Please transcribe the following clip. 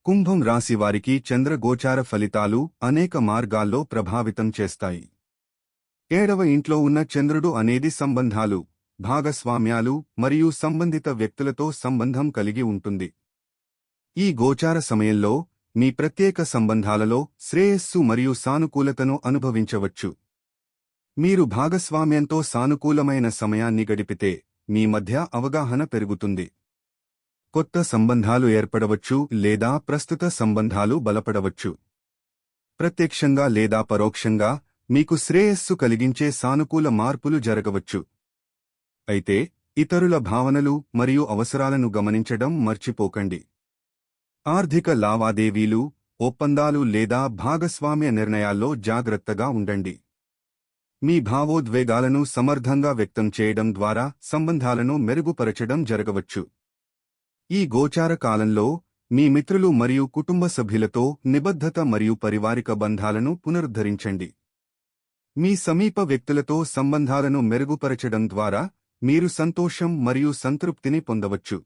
కుంభం రాశి వారికి చంద్రగోచార ఫలితాలు అనేక మార్గాల్లో ప్రభావితం చేస్తాయి. 7వ ఇంట్లో ఉన్న చంద్రుడు అనేది సంబంధాలు, భాగస్వామ్యాలు మరియు సంబంధిత వ్యక్తులతో సంబంధం కలిగి ఉంటుంది. ఈ గోచార సమయంలో మీ ప్రత్యేక సంబంధాలలో శ్రేయస్సు మరియు సానుకూలతను అనుభవించవచ్చు. మీరు భాగస్వామ్యంతో సానుకూలమైన సమయాన్ని గడిపితే మీ మధ్య అవగాహన పెరుగుతుంది. కొత్త సంబంధాలు ఏర్పడవచ్చు లేదా ప్రస్తుత సంబంధాలు బలపడవచ్చు. ప్రత్యక్షంగా లేదా పరోక్షంగా మీకు శ్రేయస్సు కలిగించే సానుకూల మార్పులు జరగవచ్చు. అయితే ఇతరుల భావనలు మరియు అవసరాలను గమనించడం మర్చిపోకండి. ఆర్థిక లావాదేవీలు, ఒప్పందాలు లేదా భాగస్వామ్య నిర్ణయాల్లో జాగ్రత్తగా ఉండండి. మీ భావోద్వేగాలను సమర్థంగా వ్యక్తం చేయడం ద్వారా సంబంధాలను మెరుగుపరచడం జరగవచ్చు. ఈ గోచార కాలంలో మీ మిత్రులు మరియు కుటుంబ సభ్యులతో నిబద్ధత మరియు పారివారిక బంధాలను పునరుద్ధరించండి. మీ సమీప వ్యక్తులతో సంబంధాలను మెరుగుపరచడం ద్వారా మీరు సంతోషం మరియు సంతృప్తిని పొందవచ్చు.